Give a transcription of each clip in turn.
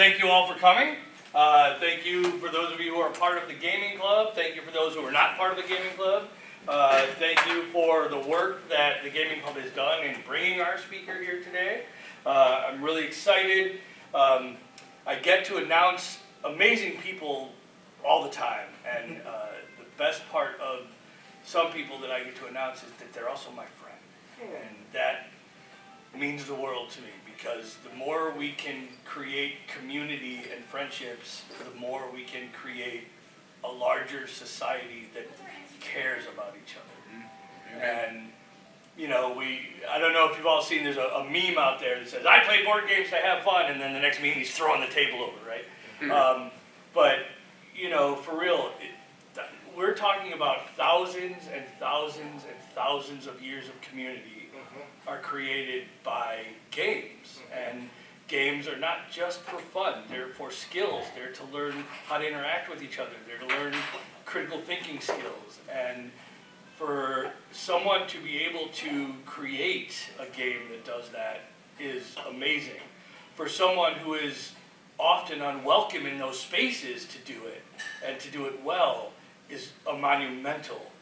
Thank you all for coming. Thank you for those of you who are part of the gaming club. Thank you for those who are not part of the gaming club. Thank you for the work that the gaming club has done in bringing our speaker here today. I'm really excited. I get to announce amazing people all the time, and the best part of some people that I get to announce is that they're also my friend, and that means the world to me, because the more we can create community and friendships, the more we can create a larger society that cares about each other. And you know, I don't know if you've all seen, there's a meme out there that says, I play board games to have fun, and then the next meeting he's throwing the table over, right? But, you know, for real, we're talking about thousands and thousands and thousands of years of community are created by games. And games are not just for fun, they're for skills. They're to learn how to interact with each other. They're to learn critical thinking skills. And for someone to be able to create a game that does that is amazing. For someone who is often unwelcome in those spaces to do it, and to do it well, is a monumental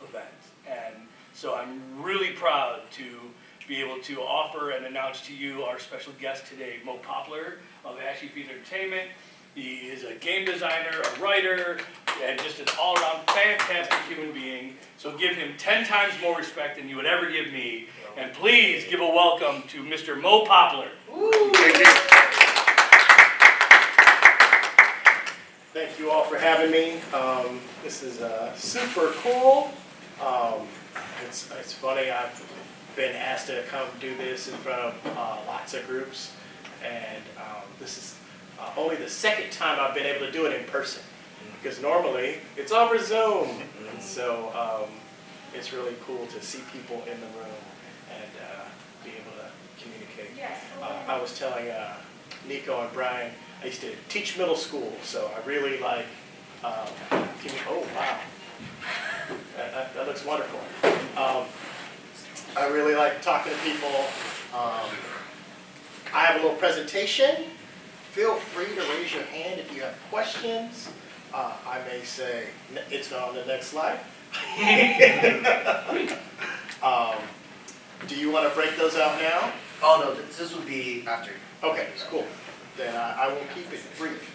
event. And so I'm really proud to be able to offer and announce to you our special guest today, Mo Poplar of Ashy Feet Entertainment. He is a game designer, a writer, and just an all-around fantastic human being. So give him 10 times more respect than you would ever give me. And please give a welcome to Mr. Mo Poplar. Thank you. Thank you all for having me. This is super cool. It's funny, I've been asked to come do this in front of lots of groups, and this is only the second time I've been able to do it in person, because normally it's over Zoom, and so it's really cool to see people in the room and be able to communicate. I was telling Nico and Brian, I used to teach middle school, so I really like, oh wow, that looks wonderful. I really like talking to people. I have a little presentation. Feel free to raise your hand if you have questions. I may say, it's on the next slide. Do you want to break those out now? Oh no, this would be after. Okay, cool. Then I will keep it brief.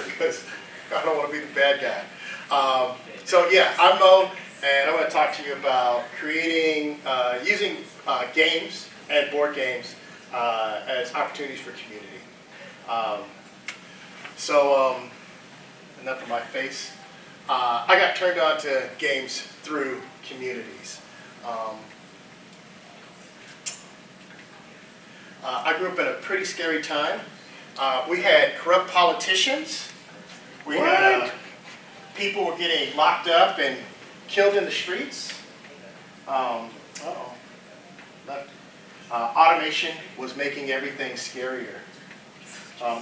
Because I don't want to be the bad guy. So yeah, I'm Mo, and I'm going to talk to you about creating, using games and board games as opportunities for community. Enough of my face. I got turned on to games through communities. I grew up in a pretty scary time. We had corrupt politicians. We had people were getting locked up and killed in the streets. Automation was making everything scarier.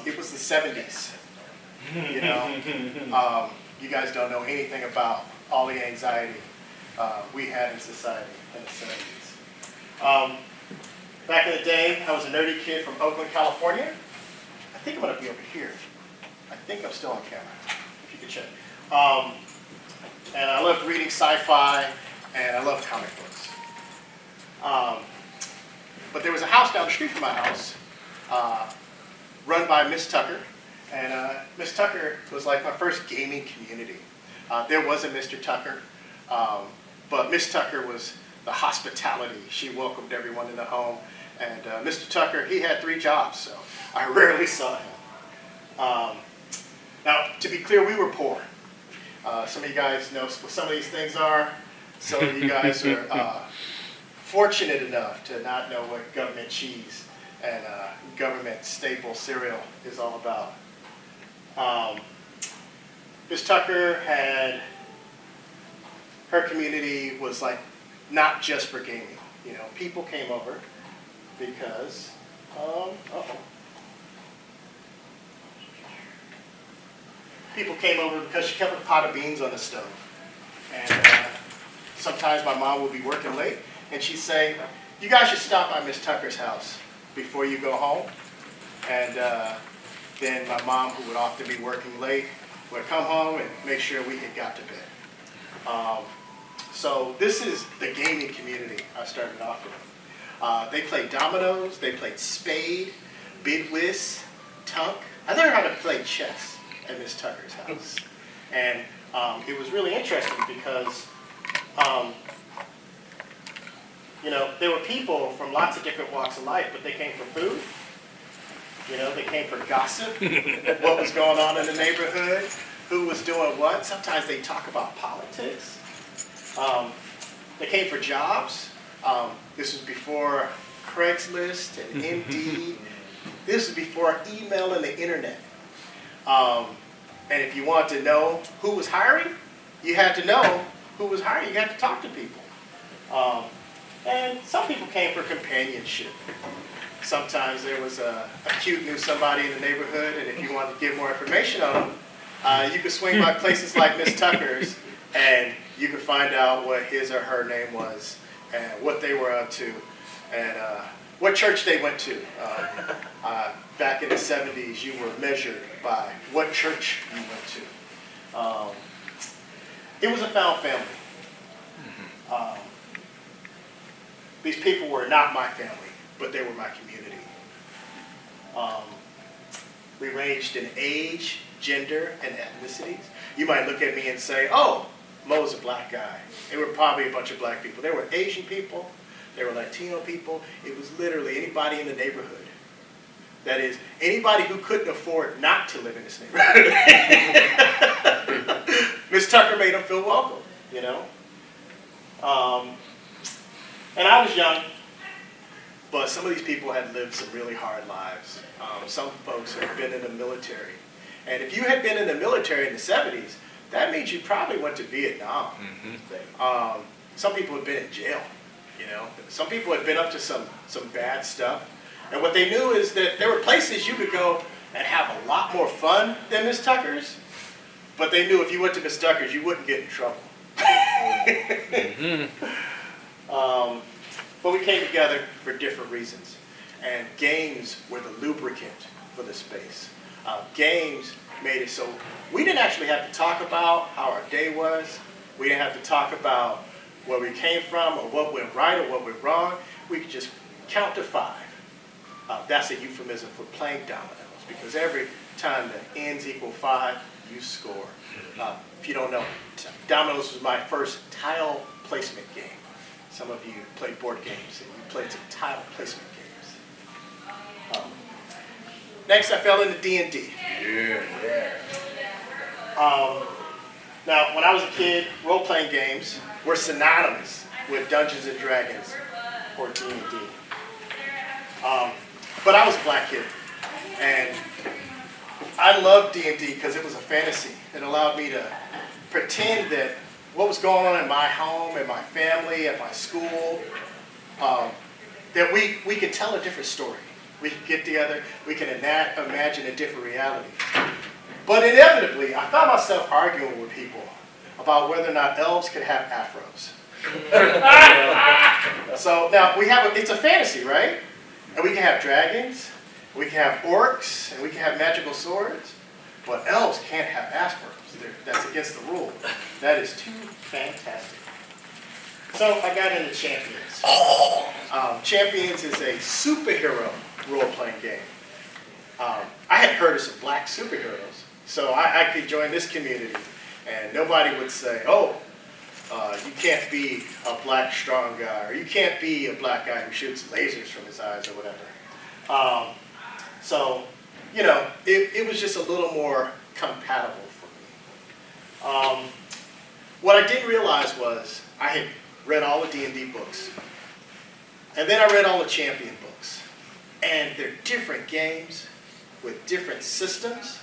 It was the 70s. You know, you guys don't know anything about all the anxiety we had in society in the 70s. Back in the day, I was a nerdy kid from Oakland, California. I think I'm going to be over here. I think I'm still on camera, if you could check. And I loved reading sci-fi, and I loved comic books. But there was a house down the street from my house, run by Miss Tucker. And Miss Tucker was like my first gaming community. There was a Mr. Tucker, but Miss Tucker was the hospitality. She welcomed everyone in the home. And Mr. Tucker, he had 3 jobs, so I rarely saw him. Now, to be clear, we were poor. Some of you guys know what some of these things are. Some of you guys are fortunate enough to not know what government cheese and government staple cereal is all about. Miss Tucker had, her community was like not just for gaming. You know, people came over because, people came over because she kept a pot of beans on the stove. And sometimes my mom would be working late, and she'd say, you guys should stop by Miss Tucker's house. before you go home. And then my mom, who would often be working late, would come home and make sure we had got to bed. So this is the gaming community I started off with. They played dominoes, they played spade, bid whist, tunk. I learned how to play chess at Miss Tucker's house. And it was really interesting because you know, there were people from lots of different walks of life, but they came for food. You know, they came for gossip, what was going on in the neighborhood, who was doing what. Sometimes they talk about politics. They came for jobs. This was before Craigslist and Indeed. This was before email and the internet. And if you want to know who was hiring, you had to know who was hiring. You had to talk to people. And some people came for companionship. Sometimes there was a cute knew somebody in the neighborhood, and if you wanted to get more information on them, you could swing by places like Miss Tucker's, and you could find out what his or her name was, and what they were up to, and what church they went to. Back in the 70s, you were measured by what church you went to. It was a found family. These people were not my family, but they were my community. We ranged in age, gender, and ethnicities. You might look at me and say, oh, Mo's a black guy. They were probably a bunch of black people. There were Asian people. There were Latino people. It was literally anybody in the neighborhood. That is, anybody who couldn't afford not to live in this neighborhood. Miss Tucker made them feel welcome, you know. And I was young, but some of these people had lived some really hard lives. Some folks had been in the military. And if you had been in the military in the 70s, that means you probably went to Vietnam. Some people had been in jail, you know. Some people had been up to some bad stuff. And what they knew is that there were places you could go and have a lot more fun than Miss Tucker's, but they knew if you went to Miss Tucker's, you wouldn't get in trouble. But we came together for different reasons. And games were the lubricant for the space. Games made it so we didn't actually have to talk about how our day was. We didn't have to talk about where we came from or what went right or what went wrong. We could just count to 5. That's a euphemism for playing dominoes, because every time the ends equal 5, you score. If you don't know, dominoes was my first tile placement game. Some of you played board games and you played some tile placement games. Next, I fell into D&D. Now, when I was a kid, role-playing games were synonymous with Dungeons and Dragons or D&D. But I was a black kid, and I loved D&D because it was a fantasy. It allowed me to pretend that what was going on in my home, in my family, at my school, that we could tell a different story. We could get together, we can imagine a different reality. But inevitably, I found myself arguing with people about whether or not elves could have afros. So now it's a fantasy, right? And we can have dragons, we can have orcs, and we can have magical swords, but elves can't have afros. That's against the rule. That is too fantastic. So I got into Champions. Champions is a superhero role-playing game. I had heard of some black superheroes, so I could join this community, and nobody would say, oh, you can't be a black strong guy, or you can't be a black guy who shoots lasers from his eyes, or whatever. So, you know, it was just a little more compatible for me. What I didn't realize was I had read all the D&D books, and then I read all the Champion books, and they're different games with different systems,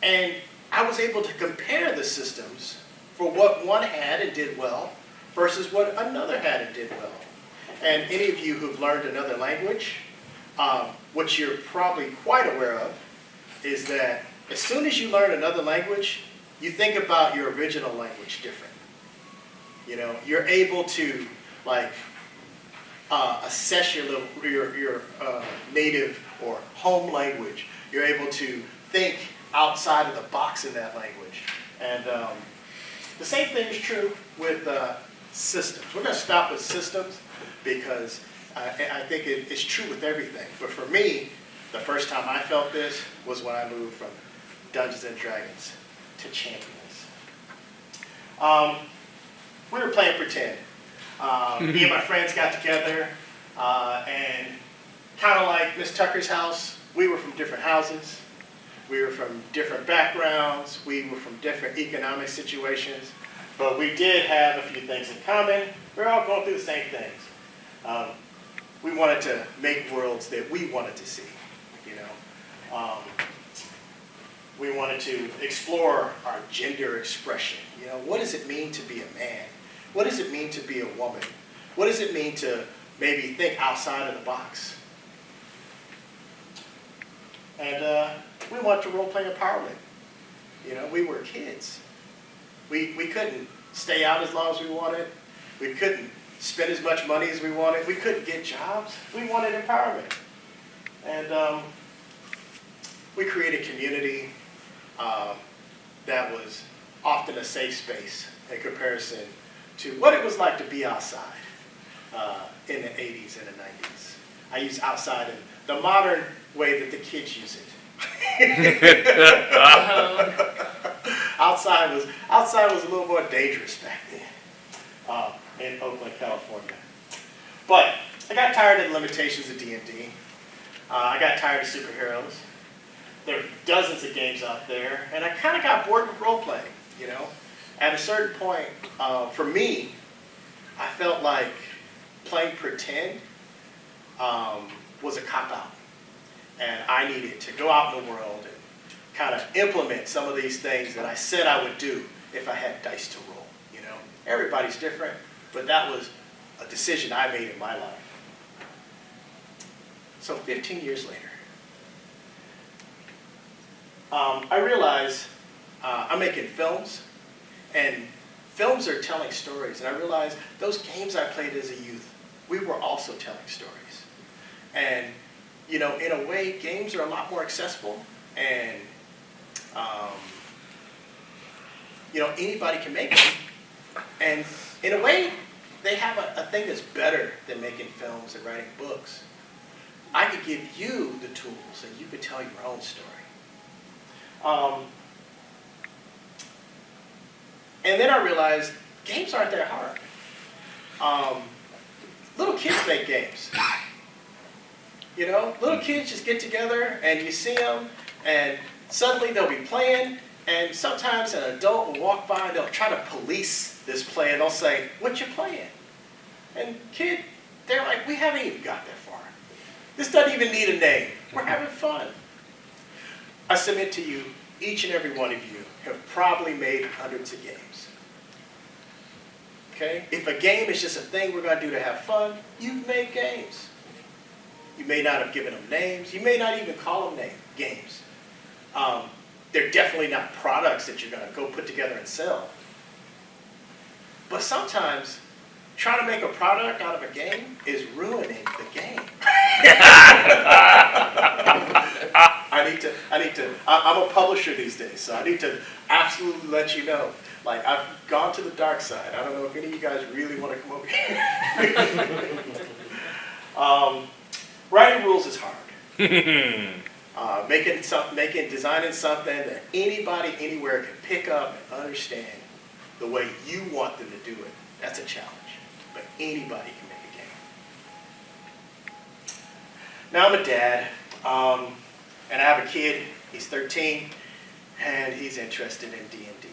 and I was able to compare the systems for what one had and did well versus what another had and did well. And any of you who've learned another language, what you're probably quite aware of is that as soon as you learn another language, you think about your original language different. You know, you're able to assess your native or home language. You're able to think outside of the box in that language. And the same thing is true with systems. We're going to stop with systems because I think it's true with everything. But for me, the first time I felt this was when I moved from Dungeons and Dragons to Champions. We were playing pretend. Me and my friends got together, and kind of like Miss Tucker's house, we were from different houses. We were from different backgrounds. We were from different economic situations. But we did have a few things in common. We were all going through the same things. We wanted to make worlds that we wanted to see, you know. We wanted to explore our gender expression. You know, what does it mean to be a man? What does it mean to be a woman? What does it mean to maybe think outside of the box? And we wanted to role-play empowerment. You know, we were kids. We couldn't stay out as long as we wanted. We couldn't spend as much money as we wanted. We couldn't get jobs. We wanted empowerment. And we created community that was often a safe space in comparison to what it was like to be outside in the 80s and the 90s. I use outside in the modern way that the kids use it. Outside was a little more dangerous back then in Oakland, California. But I got tired of the limitations of D&D. I got tired of superheroes. There are dozens of games out there, and I kind of got bored with role-playing, you know. At a certain point, for me, I felt like playing pretend was a cop-out. And I needed to go out in the world and kind of implement some of these things that I said I would do if I had dice to roll, you know. Everybody's different, but that was a decision I made in my life. So 15 years later, I realized I'm making films, and films are telling stories. And I realized those games I played as a youth, we were also telling stories. And, you know, in a way, games are a lot more accessible, and, you know, anybody can make them. And in a way, they have a thing that's better than making films and writing books. I could give you the tools, and you could tell your own story. And then I realized games aren't that hard. Little kids make games. You know, little kids just get together and you see them, and suddenly they'll be playing, and sometimes an adult will walk by and they'll try to police this play, and they'll say, "What you playing?" And kid, they're like, "We haven't even got that far. This doesn't even need a name. We're having fun." I submit to you, each and every one of you have probably made hundreds of games. Okay? If a game is just a thing we're going to do to have fun, you've made games. You may not have given them names. You may not even call them games. They're definitely not products that you're going to go put together and sell. But sometimes, trying to make a product out of a game is ruining the game. I'm a publisher these days, so I need to absolutely let you know. Like, I've gone to the dark side. I don't know if any of you guys really want to come over here. Writing rules is hard. Designing something that anybody, anywhere can pick up and understand the way you want them to do it, that's a challenge. But anybody can make a game. Now I'm a dad, and I have a kid. He's 13, and he's interested in D&D.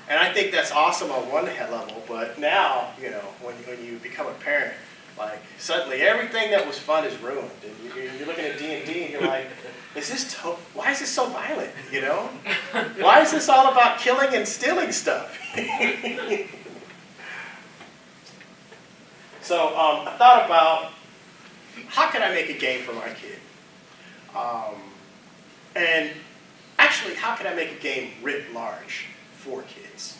And I think that's awesome on one level, but now, you know, when you become a parent, like, suddenly everything that was fun is ruined. And you're looking at D&D and you're like, why is this so violent, you know? Why is this all about killing and stealing stuff? So I thought about, how can I make a game for my kid? And actually, how can I make a game writ large for kids?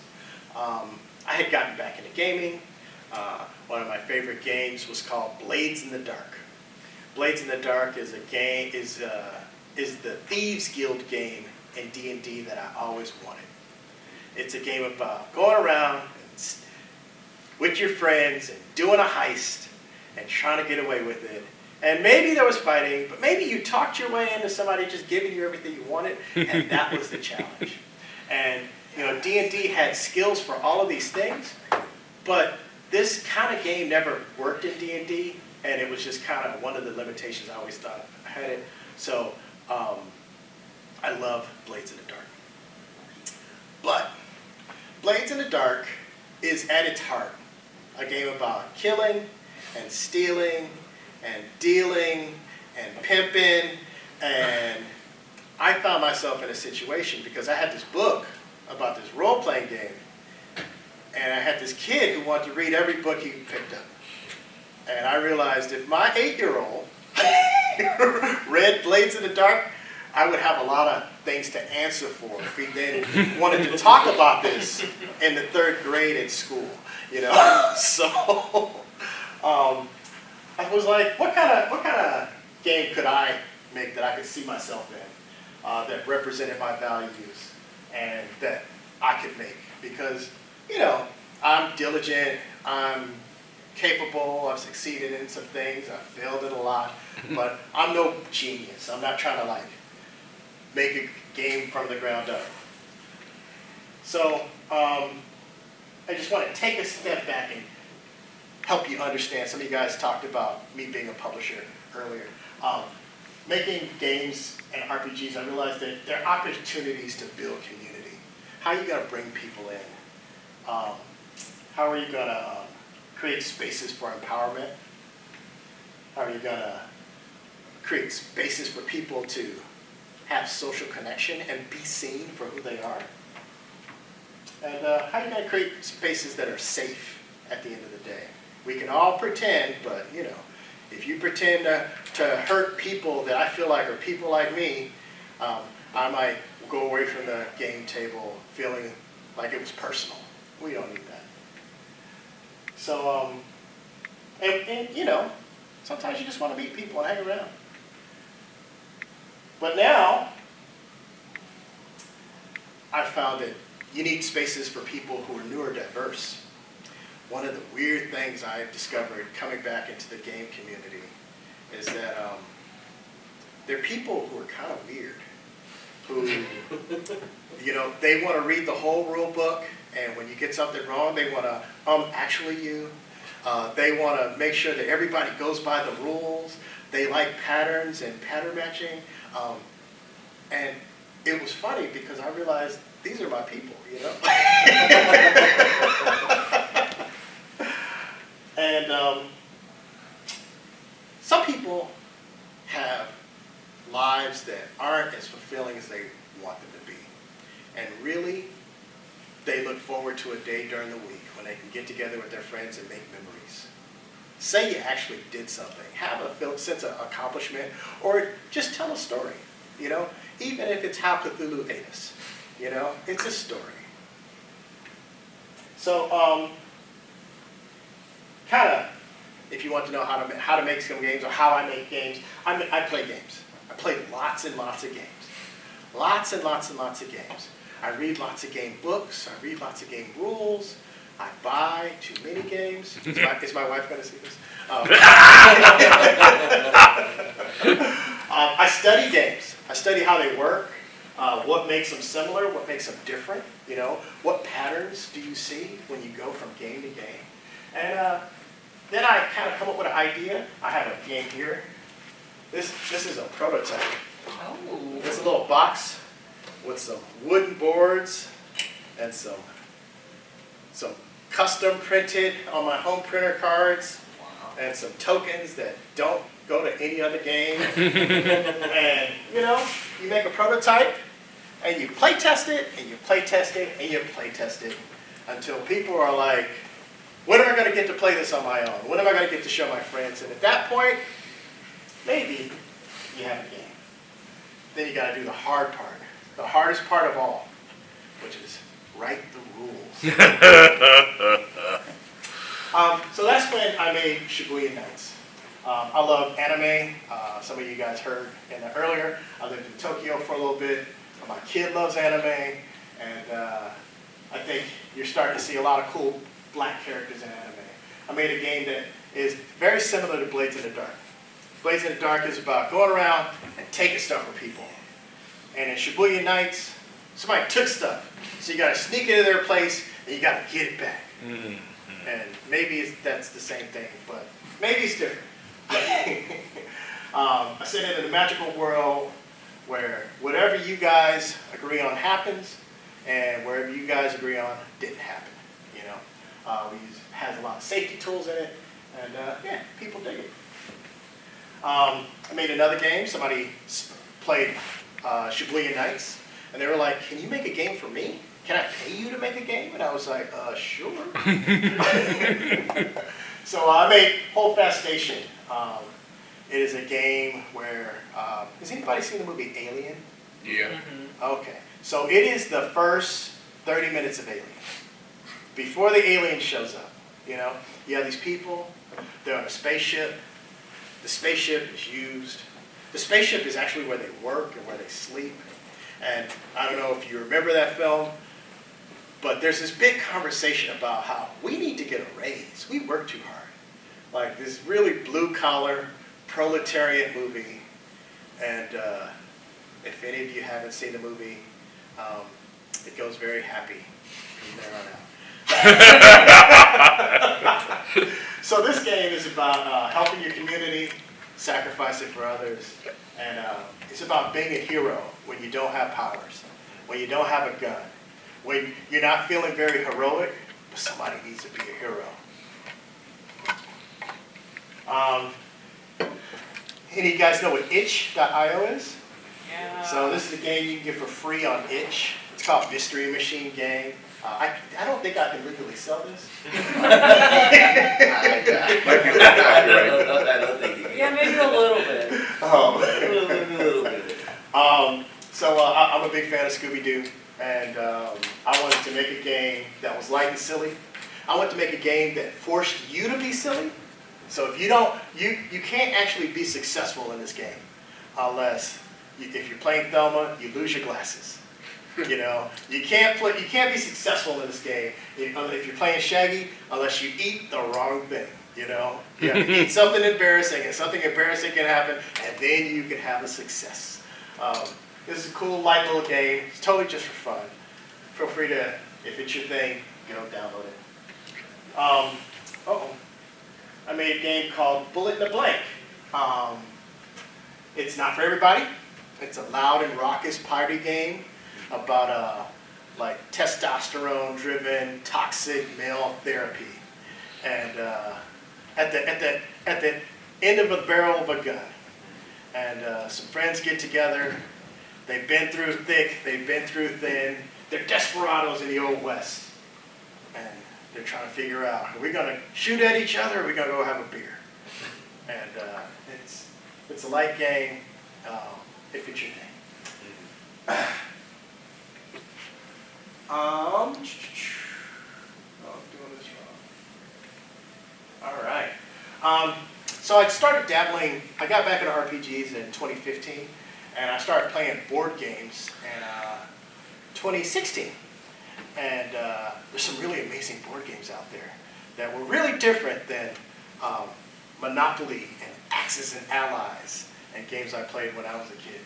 I had gotten back into gaming. One of my favorite games was called Blades in the Dark. Blades in the Dark is a game, is the Thieves Guild game in D&D that I always wanted. It's a game about going around with your friends and doing a heist and trying to get away with it. And maybe there was fighting, but maybe you talked your way into somebody just giving you everything you wanted, and that was the challenge. And you know, D&D had skills for all of these things, but this kind of game never worked in D&D, and it was just kind of one of the limitations I always thought I had it. So I love Blades in the Dark. But Blades in the Dark is at its heart a game about killing and stealing and dealing and pimping. And I found myself in a situation because I had this book about this role-playing game, and I had this kid who wanted to read every book he picked up. And I realized if my 8-year-old read Blades in the Dark, I would have a lot of things to answer for if he then wanted to talk about this in the 3rd grade at school, you know. So I was like, what kind of game could I make that I could see myself in, that represented my values and that I could make? Because, you know, I'm diligent, I'm capable, I've succeeded in some things, I've failed in a lot, but I'm no genius. I'm not trying to like make a game from the ground up. So I just want to take a step back and help you understand. Some of you guys talked about me being a publisher earlier. Making games and RPGs, I realized that there are opportunities to build community. How are you going to bring people in? How are you going to create spaces for empowerment? How are you going to create spaces for people to have social connection and be seen for who they are? And how are you going to create spaces that are safe at the end of the day? We can all pretend, but you know, if you pretend to hurt people that I feel like are people like me, I might go away from the game table feeling like it was personal. We don't need that. So, and you know, sometimes you just want to meet people and hang around. But now, I've found that you need spaces for people who are neurodiverse. One of the weird things I've discovered coming back into the game community is that there are people who are kind of weird, who, you know, they want to read the whole rule book, and when you get something wrong, they want to actually you. They want to make sure that everybody goes by the rules. They like patterns and pattern matching. And it was funny because I realized these are my people, you know? And some people have lives that aren't as fulfilling as they want them to be. And really, they look forward to a day during the week when they can get together with their friends and make memories. Say you actually did something. Have a sense of accomplishment, or just tell a story, you know? Even if it's how Cthulhu ate us, you know? It's a story. So, kind of, if you want to know how to make some games or how I make games, I play games. I play lots and lots of games. Lots and lots and lots of games. I read lots of game books. I read lots of game rules. I buy too many games. Is my wife going to see this? I study games. I study how they work, what makes them similar, what makes them different, you know, what patterns do you see when you go from game to game. And then I kind of come up with an idea. I have a game here. This is a prototype. Oh. It's a little box with some wooden boards and some custom printed on my home printer cards. Wow. And some tokens that don't go to any other game. And you know, you make a prototype and you play test it and you play test it and you play test it until people are like, when am I going to get to play this on my own? When am I going to get to show my friends? And at that point, maybe you have a game. Then you got to do the hard part, the hardest part of all, which is write the rules. So that's when I made Shibuya Nights. I love anime. Some of you guys heard in the earlier. I lived in Tokyo for a little bit. My kid loves anime, and I think you're starting to see a lot of cool black characters in anime. I made a game that is very similar to Blades in the Dark. Blades in the Dark is about going around and taking stuff from people. And in Shibuya Nights, somebody took stuff. So you got to sneak into their place and you got to get it back. And maybe that's the same thing, but maybe it's different. I set it in a magical world where whatever you guys agree on happens, and wherever you guys agree on didn't happen. You know, has a lot of safety tools in it, and yeah, people dig it. I made another game. Somebody played Shibuya Nights, and they were like, "Can you make a game for me? Can I pay you to make a game?" And I was like, "Sure." So I made Hold Fast Station. It is a game where, has anybody seen the movie Alien? Yeah. Okay, so it is the first 30 minutes of Alien. Before the alien shows up, you know, you have these people, they're on a spaceship. The spaceship is used. The spaceship is actually where they work and where they sleep. And I don't know if you remember that film, but there's this big conversation about how we need to get a raise. We work too hard. Like this really blue-collar, proletariat movie. And if any of you haven't seen the movie, it goes very happy from there on out. So this game is about helping your community, sacrificing for others, and it's about being a hero when you don't have powers, when you don't have a gun, when you're not feeling very heroic, but somebody needs to be a hero. Any of you guys know what itch.io is? Yeah. So this is a game you can get for free on itch. It's called Mystery Machine Game. I don't think I can legally sell this. Yeah, maybe a little bit. A little bit. So I'm a big fan of Scooby-Doo, and I wanted to make a game that was light and silly. I wanted to make a game that forced you to be silly. So if you don't, you can't actually be successful in this game unless if you're playing Thelma, you lose your glasses. You know, you can't be successful in this game if you're playing Shaggy unless you eat the wrong thing. You know, you have to eat something embarrassing, and something embarrassing can happen, and then you can have a success. This is a cool, light little game. It's totally just for fun. Feel free to, if it's your thing, download it. I made a game called Bullet in the Blank. It's not for everybody. It's a loud and raucous party game about like testosterone-driven toxic male therapy, and at the end of a barrel of a gun, and some friends get together. They've been through thick, they've been through thin. They're desperados in the old west, and they're trying to figure out: are we going to shoot at each other, or are we going to go have a beer? And it's a light game if it's your thing. I'm doing this wrong. All right. So I started dabbling. I got back into RPGs in 2015, and I started playing board games in 2016. And there's some really amazing board games out there that were really different than Monopoly and Axis and Allies and games I played when I was a kid.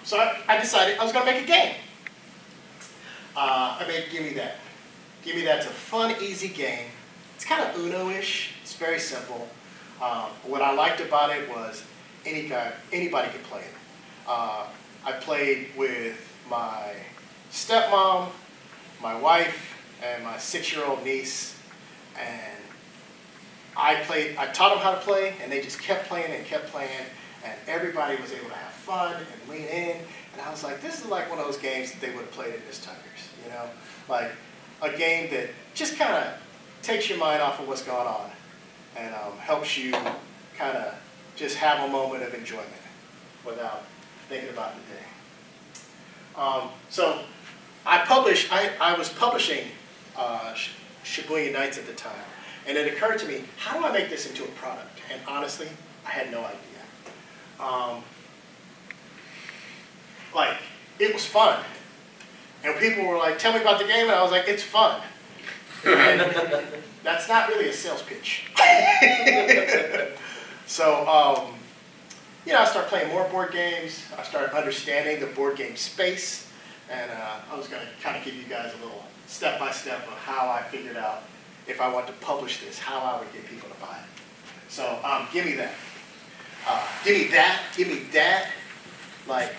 So I decided I was going to make a game. I made Gimme That. Gimme That's a fun, easy game. It's kind of Uno-ish. It's very simple. What I liked about it was anybody could play it. I played with my stepmom, my wife, and my 6-year-old niece, and I taught them how to play, and they just kept playing and kept playing, and everybody was able to have fun and lean in. And I was like, this is like one of those games that they would have played at Miss Tucker's, you know? Like a game that just kind of takes your mind off of what's going on and helps you kind of just have a moment of enjoyment without thinking about the day. So I was publishing Shibuya Nights at the time, And it occurred to me, how do I make this into a product? And honestly, I had no idea. Like, it was fun. And people were like, tell me about the game, and I was like, it's fun. And that's not really a sales pitch. So, you know, I started playing more board games. I started understanding the board game space. And I was going to kind of give you guys a little step-by-step of how I figured out if I want to publish this, how I would get people to buy it. So, give me that. Give me that. Give me that. Like,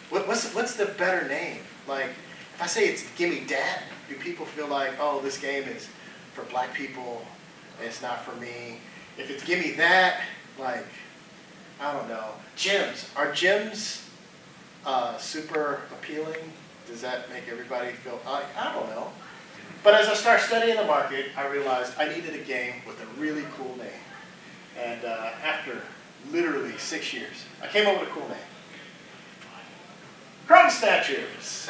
what's the better name? Like, if I say it's Gimme Dat, do people feel like, oh, this game is for black people, and it's not for me? If it's Gimme That, like, I don't know. Gyms. Are gyms super appealing? Does that make everybody feel, I don't know. But as I started studying the market, I realized I needed a game with a really cool name. And after literally 6 years, I came up with a cool name. Crumb Snatchers.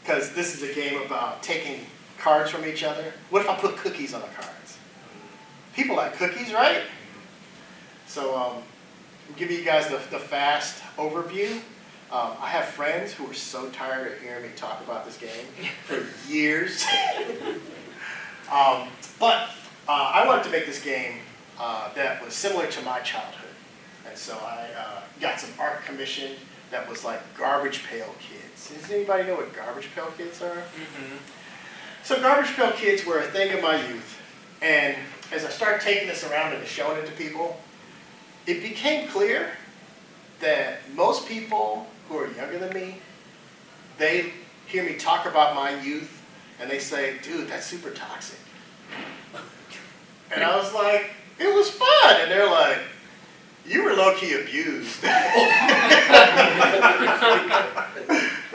Because this is a game about taking cards from each other. What if I put cookies on the cards? People like cookies, right? So I'm giving you guys the fast overview. I have friends who are so tired of hearing me talk about this game for years. But I wanted to make this game that was similar to my childhood. And so I got some art commissioned that was like Garbage Pail Kids. Does anybody know what Garbage Pail Kids are? Mm-hmm. So Garbage Pail Kids were a thing in my youth. And as I started taking this around and showing it to people, it became clear that most people who are younger than me, they hear me talk about my youth and they say, dude, that's super toxic. And I was like, it was fun. And they're like, you were low-key abused. They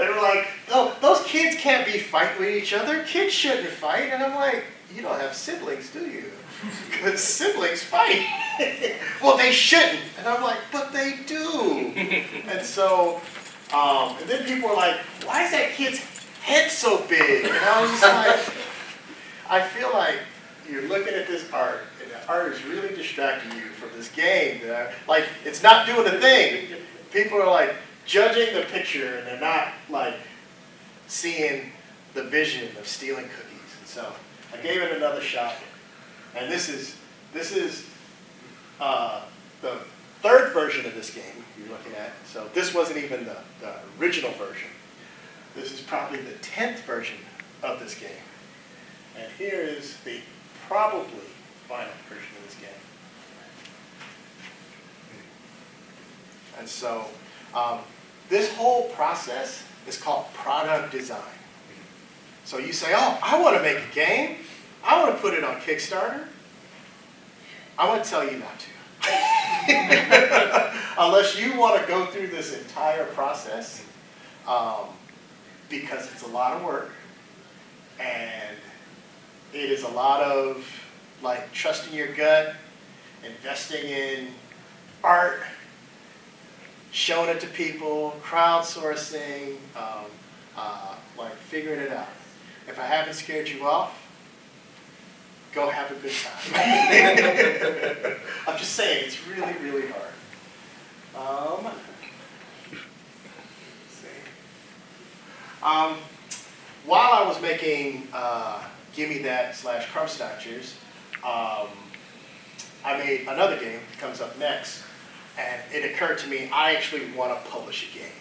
were like, oh, those kids can't be fighting with each other. Kids shouldn't fight. And I'm like, you don't have siblings, do you? Because siblings fight. Well, they shouldn't. And I'm like, but they do. And so, and then people were like, why is that kid's head so big? And I was just like, I feel like you're looking at this art, and the art is really distracting you from this game. Like, it's not doing a thing. People are like judging the picture, and they're not like seeing the vision of stealing cookies. And so I gave it another shot. And this is the third version of this game you're looking at. So this wasn't even the original version. This is probably the 10th version of this game. And here is the probably final version of this game. And so this whole process is called product design. So you say, oh, I want to make a game. I want to put it on Kickstarter. I want to tell you not to. Unless you want to go through this entire process, because it's a lot of work, and it is a lot of like trusting your gut, investing in art, showing it to people, crowdsourcing, like figuring it out. If I haven't scared you off, go have a good time. I'm just saying, it's really, really hard. Let's see. While I was making Gimme That / Crumb Snatchers, I made another game that comes up next, and it occurred to me, I actually want to publish a game.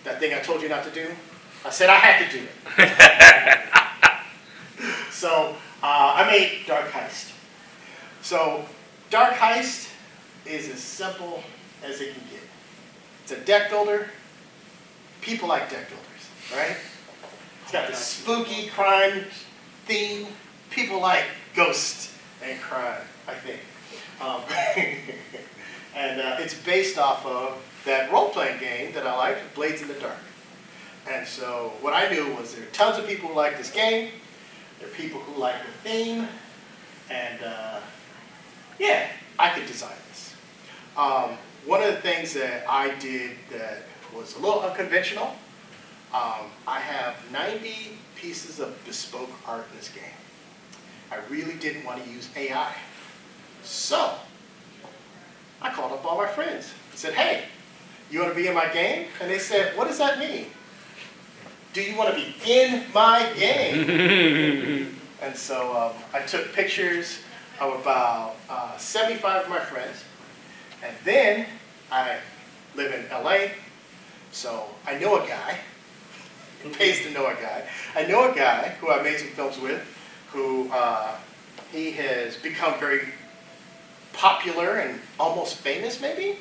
That thing I told you not to do, I said I had to do it. So I made Dark Heist. So Dark Heist is as simple as it can get. It's a deck builder. People like deck builders, right? It's got this spooky crime theme. People like ghosts and crime, I think. And it's based off of that role-playing game that I liked, Blades in the Dark. And so what I knew was there are tons of people who like this game. There are people who like the theme. And yeah, I could design this. One of the things that I did that was a little unconventional, I have 90 pieces of bespoke art in this game. I really didn't want to use AI. So I called up all my friends and said, hey, you want to be in my game? And they said, what does that mean? Do you want to be in my game? And so I took pictures of about 75 of my friends. And then I live in LA, so I know a guy. It pays to know a guy. I know a guy who I made some films with, who he has become very popular and almost famous, maybe,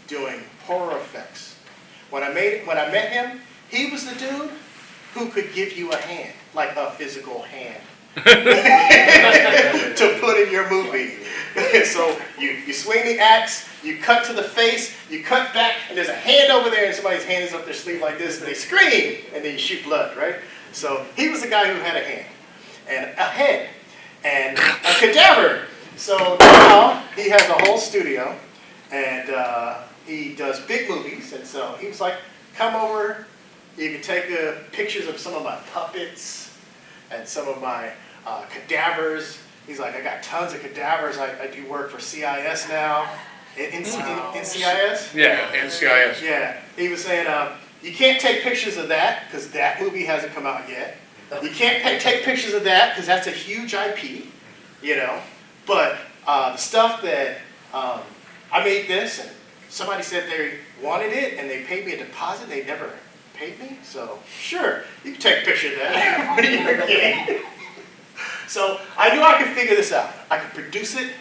doing horror effects. When I met him, he was the dude who could give you a hand, like a physical hand, to put in your movie. So you swing the axe, you cut to the face, you cut back, and there's a hand over there, and somebody's hand is up their sleeve like this, and they scream, and then you shoot blood, right? So he was the guy who had a hand, and a head, and a cadaver. So now he has a whole studio, and he does big movies, and so he was like, come over, you can take pictures of some of my puppets and some of my cadavers. He's like, I got tons of cadavers. I do work for CIS now. In CIS? Yeah, NCIS. Yeah. He was saying, you can't take pictures of that because that movie hasn't come out yet. You can't take pictures of that because that's a huge IP, you know. But the stuff that I made this, and somebody said they wanted it, and they paid me a deposit. They never paid me, so sure, you can take a picture of that. What are you kidding? So I knew I could figure this out. I could produce it,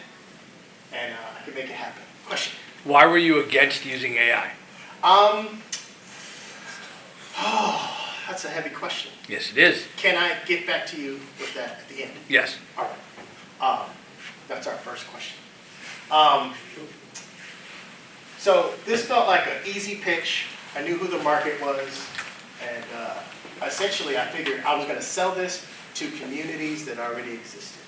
and I could make it happen. Question? Why were you against using AI? That's a heavy question. Yes, it is. Can I get back to you with that at the end? Yes. All right. That's our first question. So this felt like an easy pitch. I knew who the market was, and essentially I figured I was going to sell this to communities that already existed.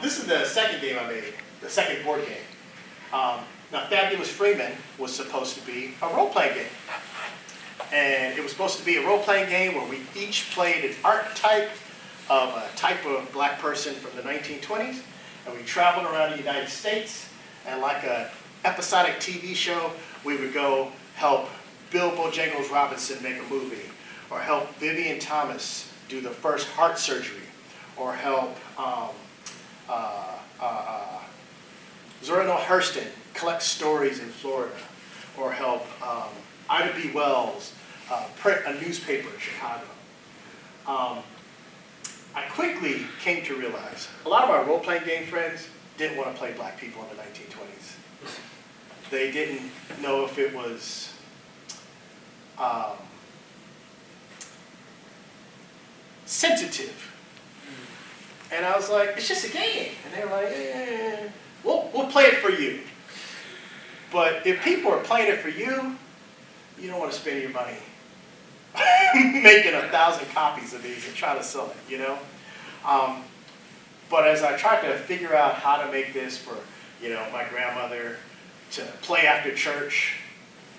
This is the second game I made, the second board game. Now, Fabulous Freeman was supposed to be a role-playing game. And it was supposed to be a role-playing game where we each played an archetype of a type of black person from the 1920s. And we traveled around the United States, and like an episodic TV show, we would go help Bill Bojangles Robinson make a movie, or help Vivian Thomas do the first heart surgery, or help Zora Neale Hurston collect stories in Florida, or help Ida B. Wells print a newspaper in Chicago. I quickly came to realize a lot of my role-playing game friends didn't want to play black people in the 1920s. They didn't know if it was sensitive. And I was like, it's just a game. And they were like, we'll play it for you. But if people are playing it for you, you don't want to spend your money making 1,000 copies of these and trying to sell it, you know? But as I tried to figure out how to make this for, you know, my grandmother to play after church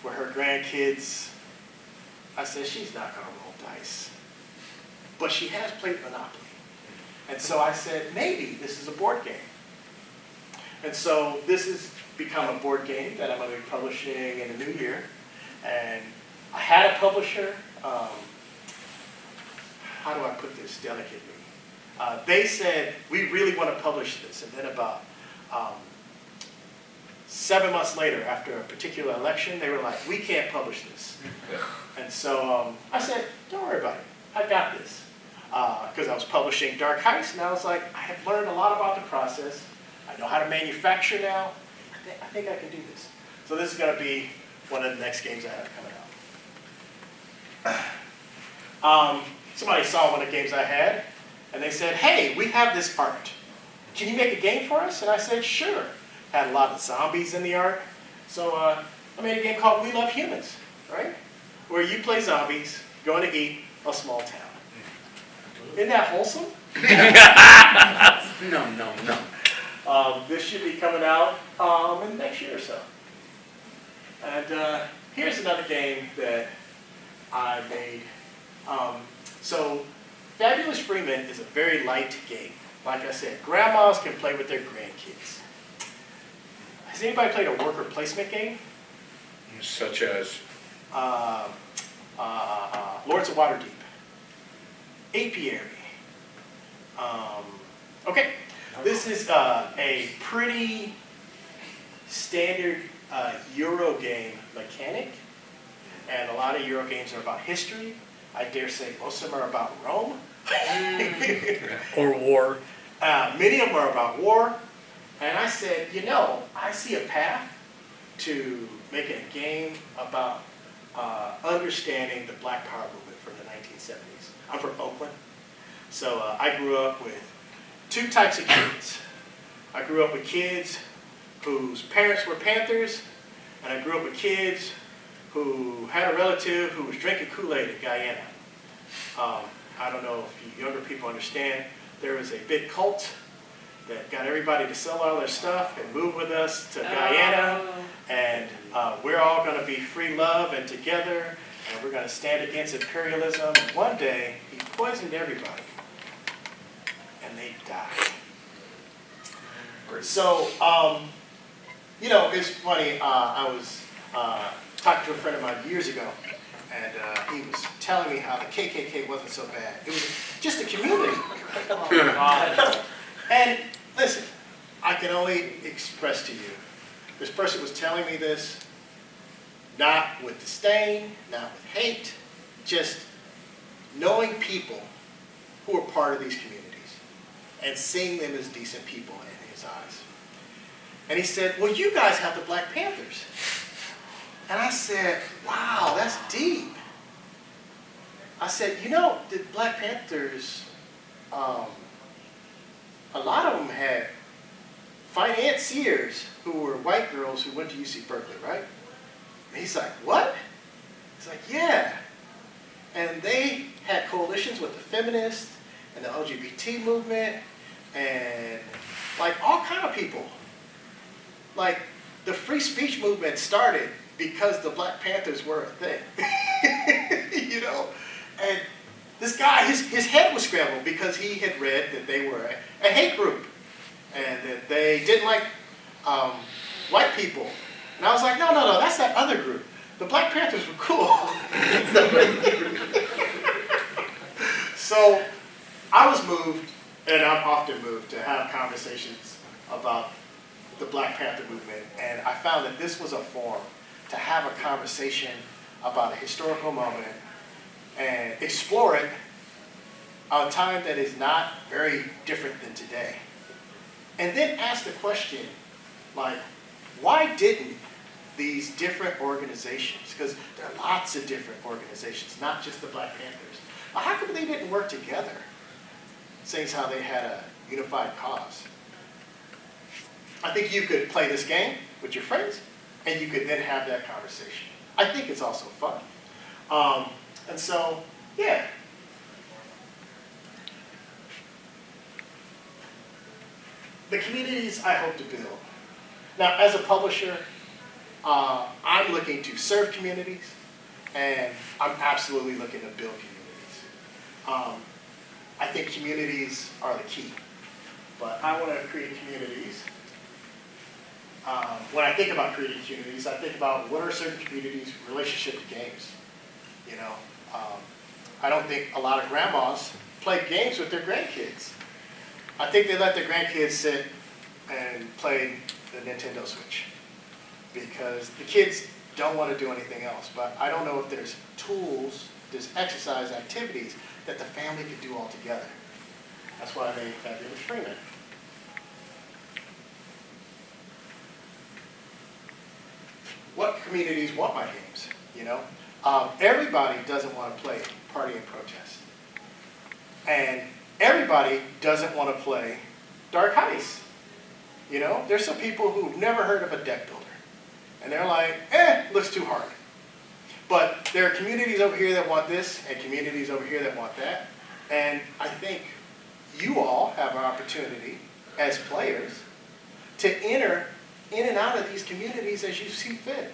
with her grandkids, I said, she's not going to roll dice. But she has played Monopoly. And so I said, maybe this is a board game. And so this has become a board game that I'm going to be publishing in the new year. And I had a publisher. How do I put this delicately? They said, we really want to publish this. And then about 7 months later, after a particular election, they were like, we can't publish this. And so I said, don't worry about it. I got this. Because I was publishing Dark Heist, and I was like, I have learned a lot about the process. I know how to manufacture now. I think I can do this. So this is going to be one of the next games I have coming out. Somebody saw one of the games I had, and they said, hey, we have this art. Can you make a game for us? And I said, sure. Had a lot of zombies in the art. So I made a game called We Love Humans, right? Where you play zombies going to eat a small town. Isn't that wholesome? No. This should be coming out in the next year or so. And here's another game that I made. So Fabulous Freeman is a very light game. Like I said, grandmas can play with their grandkids. Has anybody played a worker placement game? Such as? Lords of Waterdeep. Apiary. Okay, this is a pretty standard Euro game mechanic, and a lot of Euro games are about history. I dare say most of them are about Rome. Or war. Many of them are about war. And I said, you know, I see a path to making a game about understanding the Black Power movement from the 1970s. I'm from Oakland. So I grew up with two types of kids. I grew up with kids whose parents were Panthers, and I grew up with kids who had a relative who was drinking Kool-Aid in Guyana. I don't know if you younger people understand, there was a big cult that got everybody to sell all their stuff and move with us to Guyana, and we're all going to be free love and together, and we're going to stand against imperialism. And one day, he poisoned everybody, and they died. So, you know, it's funny, I was talking to a friend of mine years ago, and he was telling me how the KKK wasn't so bad. It was just a community. And listen, I can only express to you, this person was telling me this, not with disdain, not with hate, just knowing people who are part of these communities and seeing them as decent people in his eyes. And he said, well, you guys have the Black Panthers. And I said, wow, that's deep. I said, you know, the Black Panthers, a lot of them had financiers who were white girls who went to UC Berkeley, right? And he's like, what? He's like, yeah. And they had coalitions with the feminists and the LGBT movement and like all kind of people. Like the free speech movement started because the Black Panthers were a thing, you know? And this guy, his head was scrambled because he had read that they were a hate group and that they didn't like white people. And I was like, no, that's that other group. The Black Panthers were cool. So I was moved, and I'm often moved, to have conversations about the Black Panther movement. And I found that this was a forum to have a conversation about a historical moment and explore it at a time that is not very different than today. And then ask the question, like, why didn't these different organizations, because there are lots of different organizations, not just the Black Panthers, but how come they didn't work together, seeing as how they had a unified cause? I think you could play this game with your friends, and you could then have that conversation. I think it's also fun. And so, yeah. The communities I hope to build. Now, as a publisher, I'm looking to serve communities, and I'm absolutely looking to build communities. I think communities are the key, but I want to create communities. When I think about creating communities, I think about what are certain communities' relationship to games. You know, I don't think a lot of grandmas play games with their grandkids. I think they let their grandkids sit and play the Nintendo Switch because the kids don't want to do anything else. But I don't know if there's tools, there's exercise activities that the family could do all together. That's why I made Fabulous Freeman. What communities want my games, you know? Everybody doesn't want to play Party and Protest. And everybody doesn't want to play Dark Heist. You know, there's some people who've never heard of a deck builder. And they're like, looks too hard. But there are communities over here that want this and communities over here that want that. And I think you all have an opportunity as players to enter in and out of these communities as you see fit.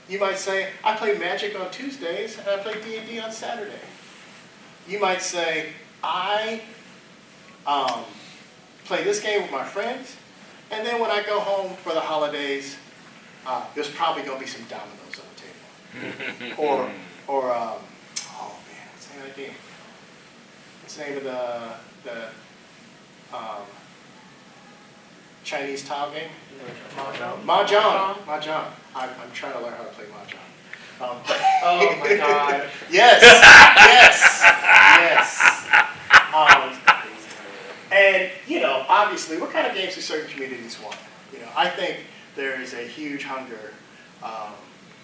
You might say, I play Magic on Tuesdays and I play D&D on Saturday. you might say, I play this game with my friends, and then when I go home for the holidays, there's probably going to be some dominoes on the table. or oh man, what's the name of that game? What's the name of the Chinese tile game? Mahjong. I'm trying to learn how to play Mahjong. Oh my God. Yes. And, obviously, what kind of games do certain communities want? I think there is a huge hunger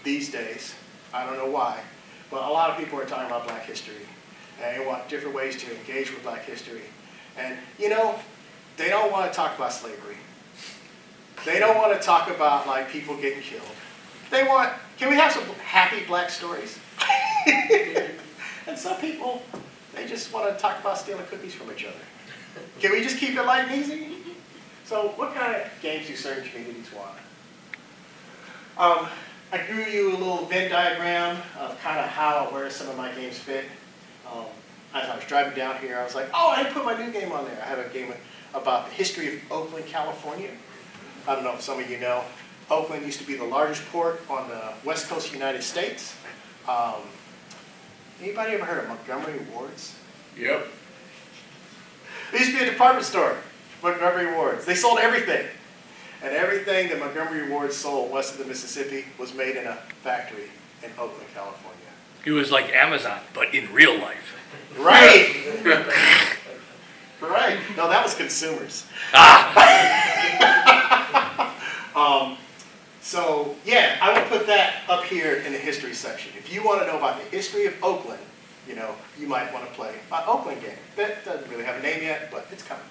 these days. I don't know why, but a lot of people are talking about Black history, and they want different ways to engage with Black history. And, they don't want to talk about slavery. They don't want to talk about, people getting killed. Can we have some happy Black stories? And some people, they just want to talk about stealing cookies from each other. Can we just keep it light and easy? So what kind of games do certain communities want? I drew you a little Venn diagram of kind of where some of my games fit. As I was driving down here, I was like, oh, I didn't put my new game on there. I have a game about the history of Oakland, California. I don't know if some of you know, Oakland used to be the largest port on the west coast of the United States. Anybody ever heard of Montgomery Ward's? Yep. There used to be a department store, Montgomery Ward's. They sold everything. And everything that Montgomery Ward's sold west of the Mississippi was made in a factory in Oakland, California. It was like Amazon, but in real life. Right. Right. No, that was consumers. So, yeah, I would put that up here in the history section. If you want to know about the history of Oakland, you might want to play an Oakland game. That doesn't really have a name yet, but it's coming.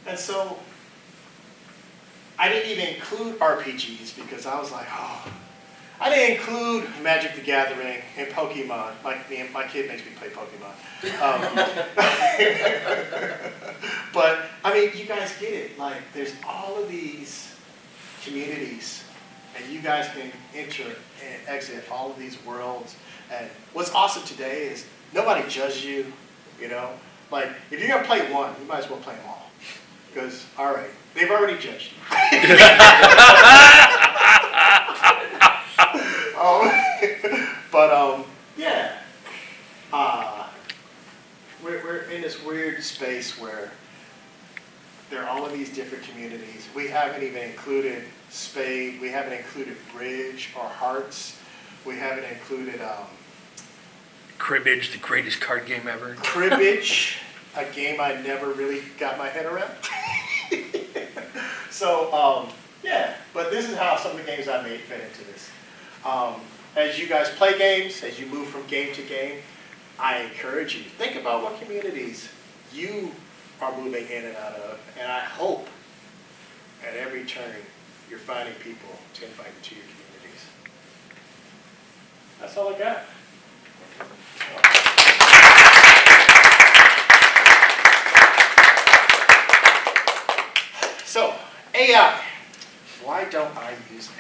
And so, I didn't even include RPGs because I was like, I didn't include Magic the Gathering and Pokemon. My kid makes me play Pokemon. But, you guys get it. There's all of these communities, and you guys can enter and exit all of these worlds. And what's awesome today is nobody judges you, if you're going to play one, you might as well play them all. Because, all right, they've already judged you. Yeah. We're in this weird space where there are all of these different communities. We haven't even included Spade. We haven't included Bridge or Hearts. We haven't included Cribbage, the greatest card game ever. Cribbage, a game I never really got my head around. So, yeah, but this is how some of the games I made fit into this. As you guys play games, as you move from game to game, I encourage you, think about what communities you are moving in and out of, and I hope at every turn you're finding people to invite into your communities. That's all I got. So, AI. Why don't I use AI?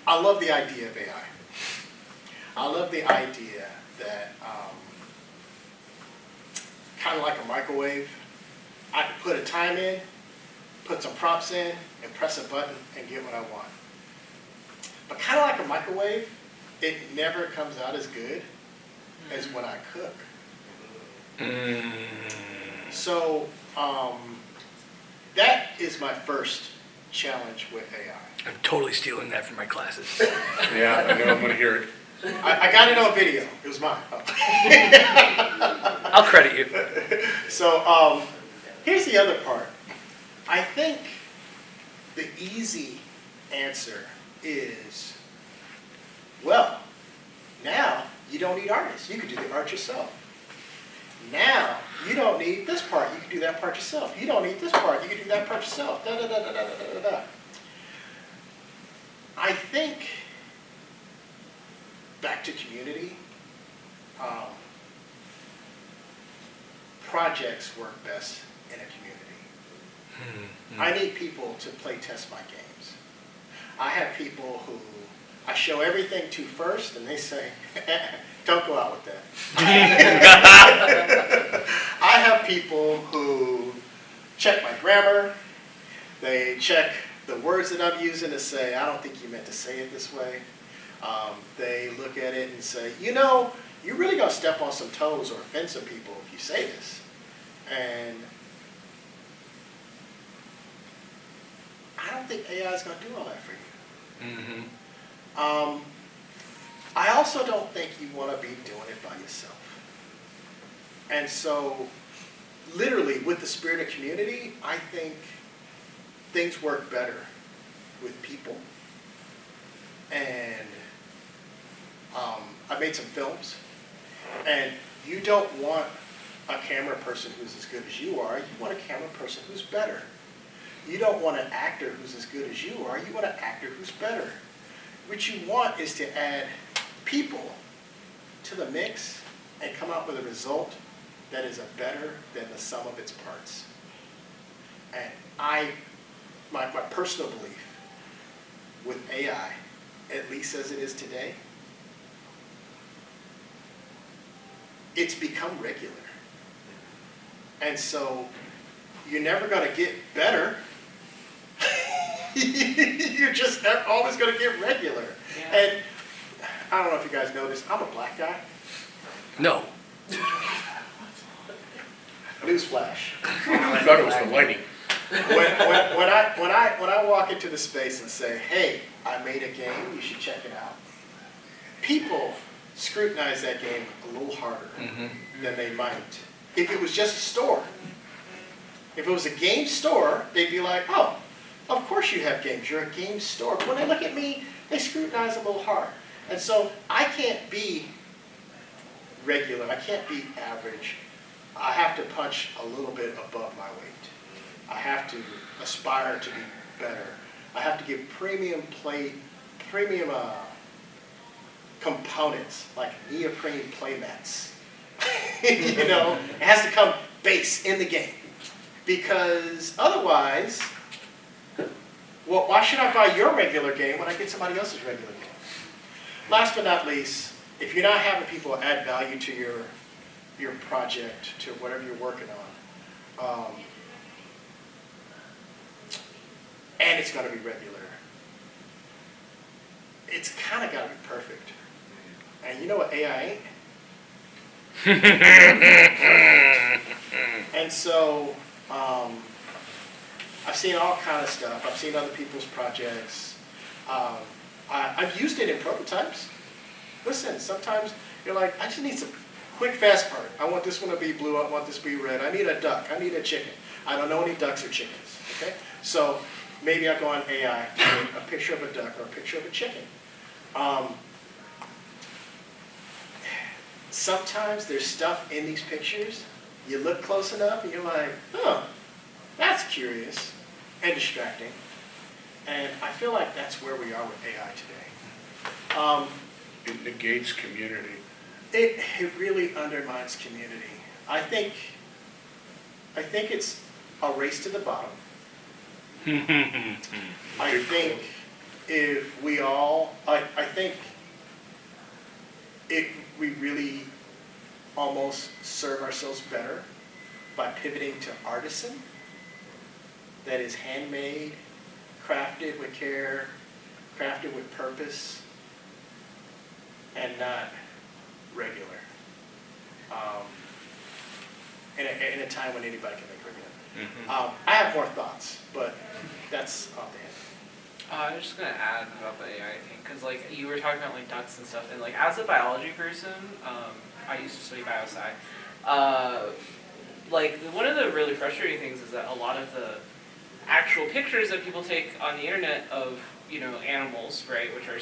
I love the idea of AI. I love the idea that, kind of like a microwave, I can put a time in, put some prompts in, and press a button and get what I want. But kind of like a microwave, it never comes out as good as when I cook. So, that is my first challenge with AI. I'm totally stealing that from my classes. Yeah, I know, I'm gonna hear it. I got it on video. It was mine. Oh. I'll credit you. So here's the other part. I think the easy answer is, well, now you don't need artists. You can do the art yourself. Now you don't need this part. You can do that part yourself. You don't need this part. You can do that part yourself. Da, da, da, da, da, da, da, da. I think, back to community, projects work best in a community. I need people to play test my games. I have people who I show everything to first, and they say, don't go out with that. I have people who check my grammar. They check the words that I'm using to say, I don't think you meant to say it this way. They look at it and say, you know, you're really going to step on some toes or offend some people if you say this. And I don't think AI is going to do all that for you. Mm-hmm. I also don't think you want to be doing it by yourself. And so, literally, with the spirit of community, I think things work better with people. And I made some films. And you don't want a camera person who's as good as you are. You want a camera person who's better. You don't want an actor who's as good as you are. You want an actor who's better. What you want is to add people to the mix and come out with a result that is better than the sum of its parts. And my personal belief with AI, at least as it is today, it's become regular. And so you're never going to get better. You're just always going to get regular. Yeah. And I don't know if you guys noticed, I'm a black guy. No. Newsflash. I thought it was the lighting. When I walk into the space and say, hey, I made a game, you should check it out, people scrutinize that game a little harder than they might if it was just a store. If it was a game store, they'd be like, oh, of course you have games. You're a game store. But when they look at me, they scrutinize a little hard. And so I can't be regular. I can't be average. I have to punch a little bit above my weight. I have to aspire to be better. I have to give premium components like neoprene playmats. You know, it has to come base in the game. Because otherwise, well, why should I buy your regular game when I get somebody else's regular game? Last but not least, if you're not having people add value to your project, to whatever you're working on, and it's going to be regular, it's kind of got to be perfect. And you know what AI ain't? And so, I've seen all kind of stuff. I've seen other people's projects. I've used it in prototypes. Listen, sometimes you're like, I just need some quick, fast part. I want this one to be blue. I want this to be red. I need a duck. I need a chicken. I don't know any ducks or chickens. Okay? So maybe I go on AI, get a picture of a duck or a picture of a chicken. Sometimes there's stuff in these pictures. You look close enough and you're like, oh, that's curious and distracting. And I feel like that's where we are with AI today. It negates community. It really undermines community. I think it's a race to the bottom. I think if we all, I think we really almost serve ourselves better by pivoting to artisan, that is handmade, crafted with care, crafted with purpose, and not regular. In a time when anybody can make regular. I have more thoughts, but that's off the head. I was just gonna add about the AI thing, because like you were talking about like ducks and stuff, and like as a biology person, I used to study biosci. Like one of the really frustrating things is that a lot of the actual pictures that people take on the internet of animals, right, which are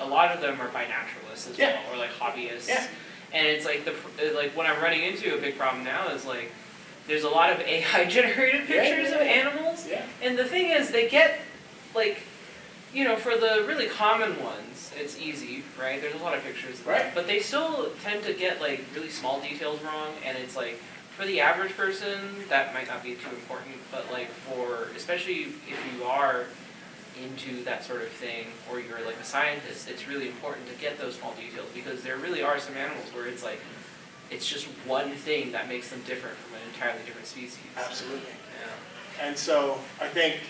a lot of them are by naturalists as well, or like hobbyists. Yeah. And it's like like what I'm running into a big problem now is like there's a lot of AI generated pictures of animals, and the thing is they get like. For the really common ones, it's easy, right? There's a lot of pictures, right? But they still tend to get like really small details wrong, and it's like for the average person that might not be too important, but like especially if you are into that sort of thing, or you're like a scientist, it's really important to get those small details, because there really are some animals where it's like, it's just one thing that makes them different from an entirely different species. Absolutely. Yeah. And so I think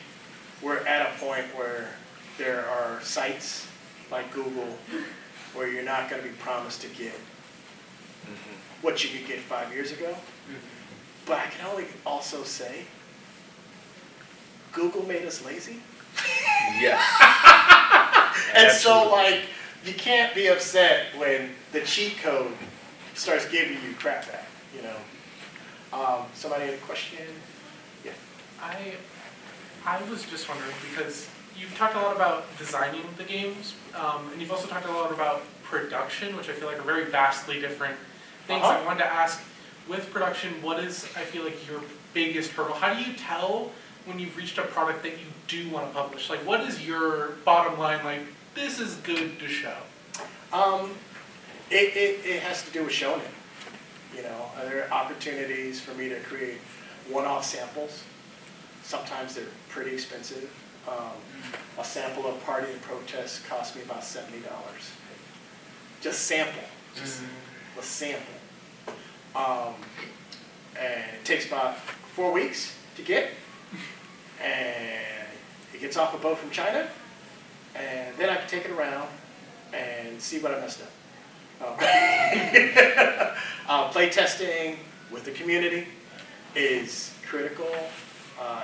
we're at a point where there are sites like Google where you're not going to be promised to get what you could get 5 years ago. But I can only also say, Google made us lazy. Yes. And so, like, you can't be upset when the cheat code starts giving you crap back, you know. Somebody had a question? Yeah. I was just wondering, because you've talked a lot about designing the games, and you've also talked a lot about production, which I feel like are very vastly different things. I wanted to ask, with production, what is, I feel like, your biggest hurdle? How do you tell when you've reached a product that you do want to publish? Like, what is your bottom line, like, this is good to show? It has to do with showing it. You know, there are opportunities for me to create one-off samples. Sometimes they're pretty expensive. A sample of Party and Protest cost me about $70. Just sample. Just a sample. And it takes about 4 weeks to get. And it gets off a boat from China. And then I can take it around and see what I messed up. Play testing with the community is critical.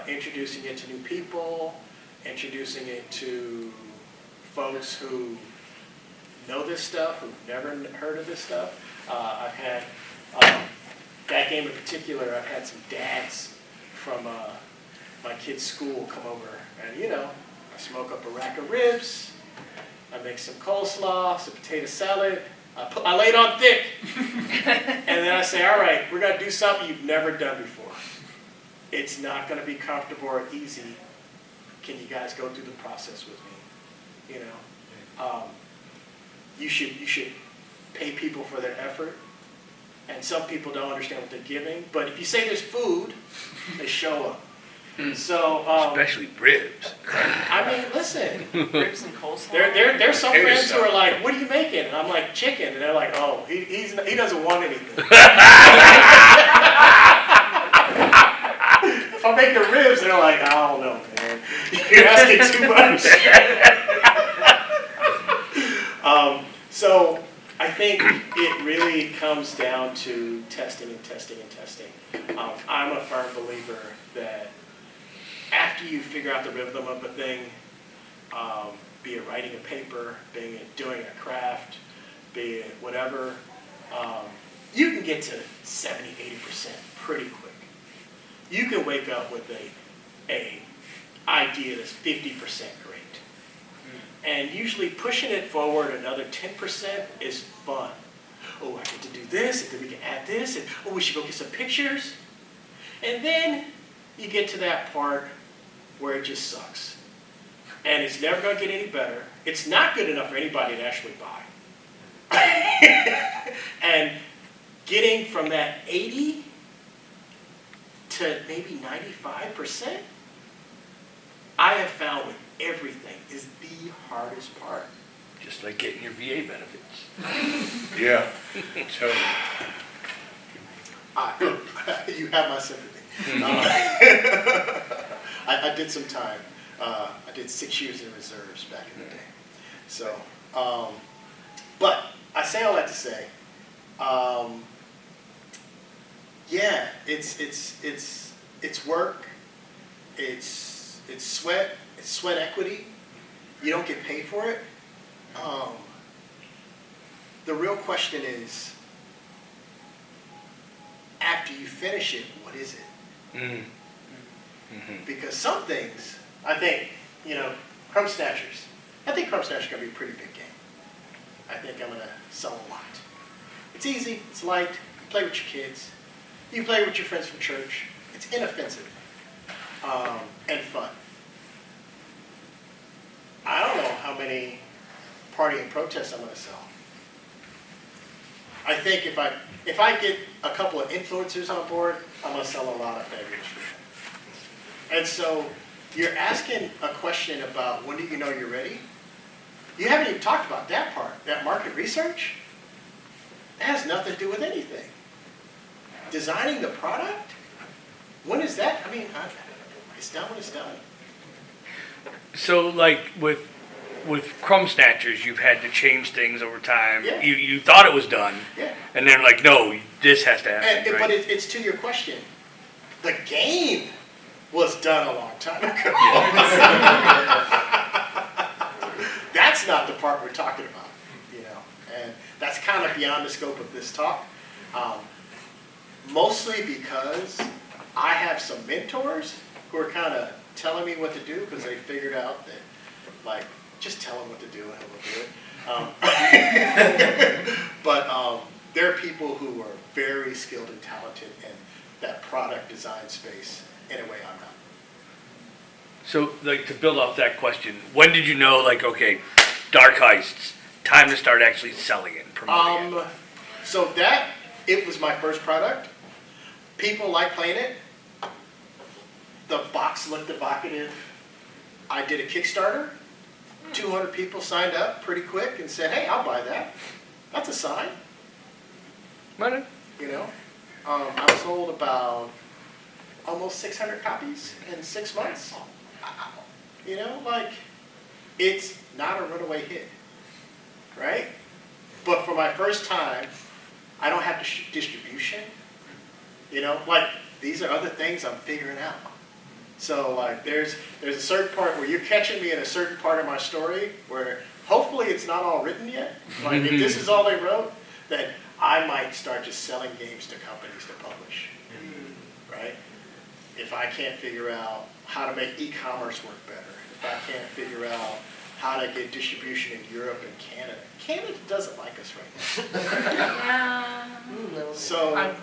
Introducing it to new people, introducing it to folks who know this stuff, who've never heard of this stuff. I've had, that game in particular, I've had some dads from my kids' school come over, and you know, I smoke up a rack of ribs, I make some coleslaw, some potato salad, I lay it on thick, and then I say, all right, we're going to do something you've never done before. It's not going to be comfortable or easy. Can you guys go through the process with me? You know, you should pay people for their effort, and some people don't understand what they're giving. But if you say there's food, they show up. So Especially ribs. I mean, listen. Ribs and coleslaw. There's some Potato friends who are salad. like, "What are you making?" And I'm like, "Chicken," and they're like, "Oh, he doesn't want anything." If I make the ribs, they're like, "I don't know, man. You're asking too much." So I think it really comes down to testing and testing and testing. I'm a firm believer that after you figure out the rhythm of a thing, be it writing a paper, be it doing a craft, be it whatever, you can get to 70, 80% pretty quick. You can wake up with a idea that's 50% great. And usually pushing it forward another 10% is fun. Oh, I get to do this, and then we can add this, and oh, we should go get some pictures. And then you get to that part where it just sucks. And it's never going to get any better. It's not good enough for anybody to actually buy. And getting from that 80 to maybe 95%, I have found with everything is the hardest part. Just like getting your VA benefits. Yeah, totally. You have my sympathy. I did some time. I did 6 years in reserves back in the day. So, but I say all that to say, yeah, it's work, it's sweat equity. You don't get paid for it. The real question is, after you finish it, what is it? Mm-hmm. Because some things, I think, you know, Crumb Snatchers. I think Crumb Snatchers is going to be a pretty big game. I think I'm going to sell a lot. It's easy, it's light, you play with your kids, you play with your friends from church. It's inoffensive and fun. I don't know how many Party and Protests I'm going to sell. I think if I get a couple of influencers on board, I'm going to sell a lot of fabulous food. And so you're asking a question about when do you know you're ready? You haven't even talked about that part, that market research. That has nothing to do with anything. Designing the product? When is that? I mean, it's done when it's done. So like with Crumb Snatchers, you've had to change things over time. Yeah. You thought it was done, Yeah. and then like, no, this has to happen, right? But it's to your question. The game was done a long time ago. That's not the part we're talking about, you know, and that's kind of beyond the scope of this talk. Mostly because I have some mentors who are kind of telling me what to do because they figured out that, like, just tell them what to do and he'll do it. But there are people who are very skilled and talented in that product design space in a way I'm not. So like to build off that question, when did you know like, okay, Dark Heists, time to start actually selling it and promoting it? So it was my first product. People like playing it. The box looked evocative. I did a Kickstarter. 200 people signed up pretty quick and said, hey, I'll buy that. That's a sign. Money. You know, I sold about almost 600 copies in 6 months. You know, like, it's not a runaway hit, right? But for my first time, I don't have distribution. You know, like, these are other things I'm figuring out. So, like, there's a certain part where you're catching me in a certain part of my story where hopefully it's not all written yet. Like, if this is all they wrote, then I might start just selling games to companies to publish, right? If I can't figure out how to make e-commerce work better, if I can't figure out how to get distribution in Europe and Canada. Canada doesn't like us right now. So,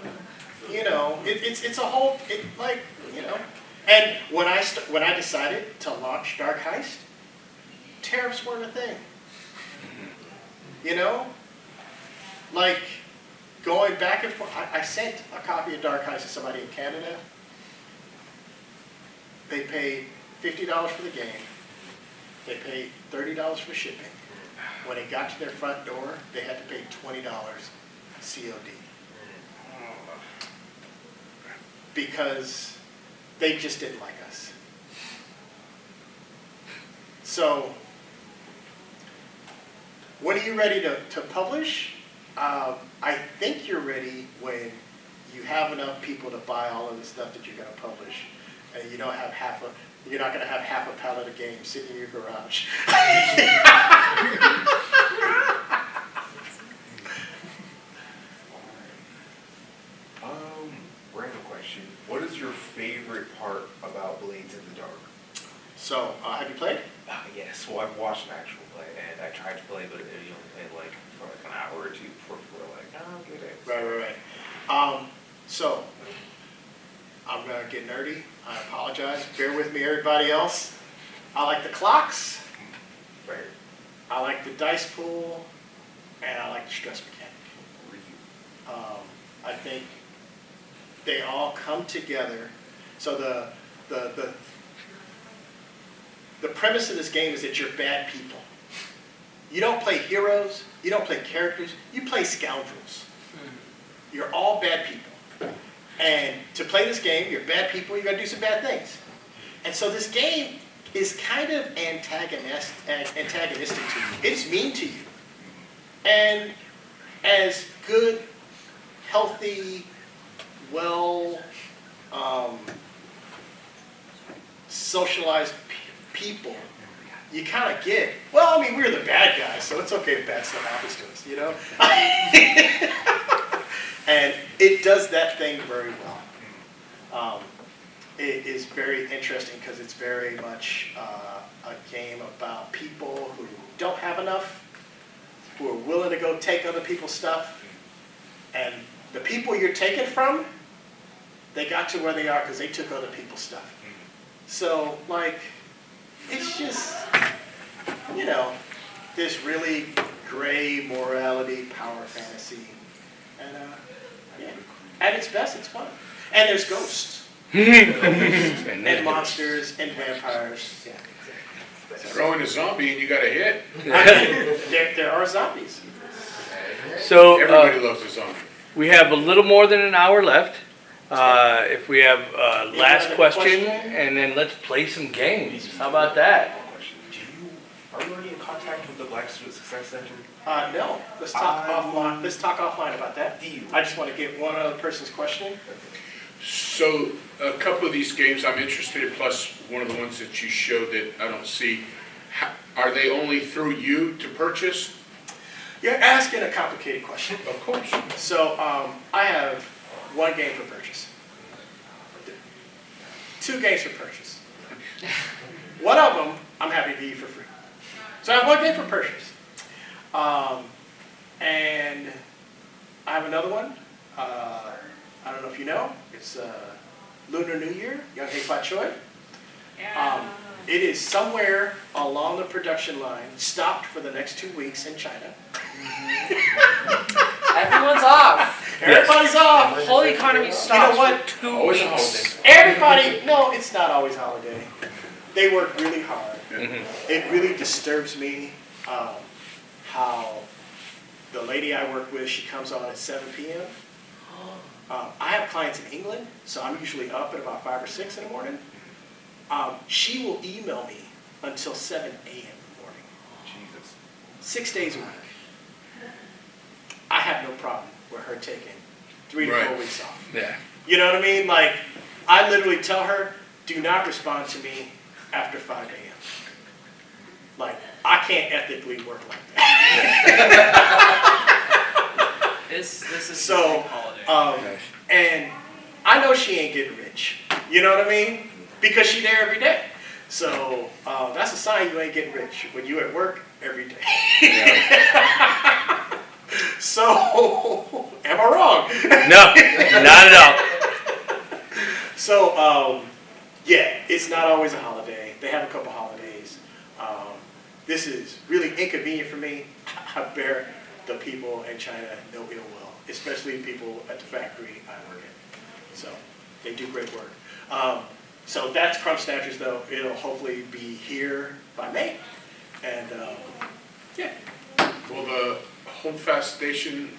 you know, it's a whole, like, you know. And when I decided to launch Dark Heist, tariffs weren't a thing. You know? Like, going back and forth, I sent a copy of Dark Heist to somebody in Canada. They paid $50 for the game. They paid $30 for shipping. When it got to their front door, they had to pay $20 COD. Because they just didn't like us. So, when are you ready to publish? I think you're ready when you have enough people to buy all of the stuff that you're going to publish, and you don't have you're not going to have half a pallet of games sitting in your garage. Random question. What is your favorite part about Blades in the Dark? So, have you played? Yes, well, I've watched an actual play, and I tried to play, but you only played like for like an hour or two before people were like, oh, get it. Right. So, I'm going to get nerdy. I apologize. Bear with me, everybody else. I like the clocks. Right. I like the dice pool. And I like the stress mechanic. I think they all come together. So the premise of this game is that you're bad people. You don't play heroes. You don't play characters. You play scoundrels. You're all bad people. And to play this game, you're bad people, you got to do some bad things. And so this game is kind of antagonistic to you. It's mean to you. And as good, healthy, well, socialized people, you kind of get, well, I mean, we're the bad guys, so it's okay if bad stuff happens to us, you know? And it does that thing very well. It is very interesting because it's very much a game about people who don't have enough, who are willing to go take other people's stuff. And the people you're taking from, they got to where they are because they took other people's stuff. So, like, it's just, you know, this really gray morality, power fantasy. And, yeah, at its best, it's fun. And there's ghosts. and monsters and vampires. Yeah. Throw in a zombie and you got a hit. There are zombies. So, Everybody loves a zombie. we have a little more than an hour left. If we have last another question, question? and then let's play some games. How about that? Are you already in contact with the Black Student Success Center? No. Let's talk offline. Let's talk offline about that. Deal. I just want to get one other person's question. So a couple of these games I'm interested in, plus one of the ones that you showed that I don't see, are they only through you to purchase? You're asking a complicated question. Of course. So I have one game for purchase. 2 games for purchase. One of them I'm happy to give you for free. So I have one game for purchase. And I have another one. I don't know if you know. It's Lunar New Year, Young Hei Fa Choi. It is somewhere along the production line, stopped for the next 2 weeks in China. Everyone's off. Everybody's off. The whole economy stops what? for 2 Always a weeks. holiday. Everybody, no, it's not always holiday. They work really hard. Mm-hmm. It really disturbs me how the lady I work with, she comes on at 7 p.m. I have clients in England, so I'm usually up at about 5 or 6 in the morning. She will email me until 7 a.m. in the morning. Jesus. 6 days a week. I have no problem with her taking 3 to 4 Right. weeks off. Yeah. You know what I mean? Like, I literally tell her, do not respond to me after 5 a.m. Like, I can't ethically work like that. This is So, a big holiday. Nice. And I know she ain't getting rich. You know what I mean? Because she there every day. So, that's a sign you ain't getting rich, when you at work every day. So, am I wrong? No, not at all. So, yeah, it's not always a holiday. They have a couple holidays. This is really inconvenient for me. I bear the people in China no ill will, especially people at the factory I work at. So, they do great work. So that's Crumb Snatchers, though. It'll hopefully be here by May. And, yeah. Well, the Holdfast Station,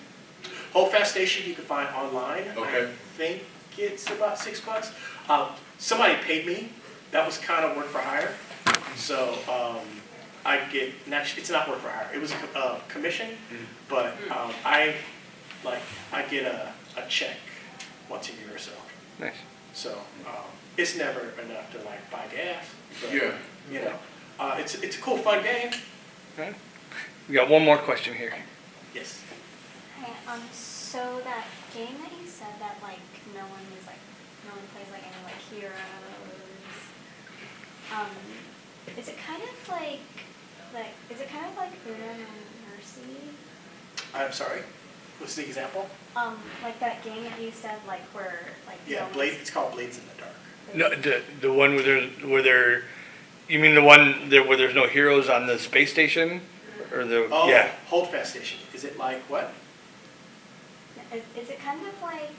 Holdfast Station you can find online. Okay. I think it's about $6. Somebody paid me. That was kind of work for hire. So I get, it's not work for hire. It was a commission, but I get a check once a year or so. Nice. So it's never enough to like buy gas. But, yeah. You know, it's a cool, fun game. Okay. We got one more question here. Yes. Hey, so that game that you said that like no one plays like any like heroes. Is it kind of like Uno and Mercy? I'm sorry. What's the example? Like that game that you said like where like Yeah, no one's- Blade. It's called Blades in the Dark. No, the one where there, you mean the one where there's no heroes on the space station, or the Oh, yeah. Holdfast Station. Is it like what? Is it kind of like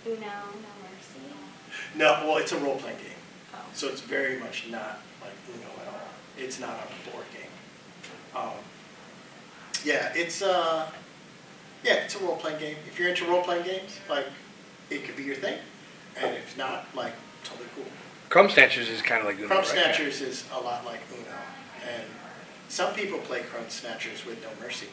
Uno, No Mercy? No, well, it's a role-playing game. Oh. So it's very much not like Uno at all. It's not a board game. Yeah, it's a role-playing game. If you're into role-playing games, like, it could be your thing. And if not, like, totally cool. Crumb Snatchers is kind of like Uno, Crumb right? Snatchers is a lot like Uno. And some people play Crumb Snatchers with no mercy.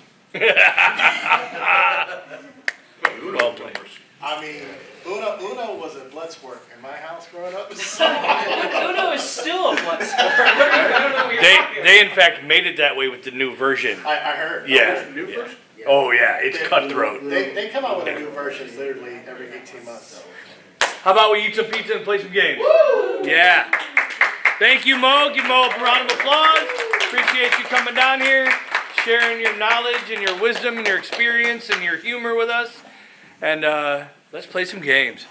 Well played. I mean, Uno was a blood sport in my house growing up. So, Uno is still a blood sport. I don't know what you're talking about. They in fact made it that way with the new version. I heard. Yeah. New Yeah. version? Oh yeah, it's cutthroat. They come out with a new version literally every 18 months. How about we eat some pizza and play some games? Woo! Yeah. Thank you, Mo. Give Mo a round of applause. Appreciate you coming down here, sharing your knowledge and your wisdom and your experience and your humor with us. And let's play some games.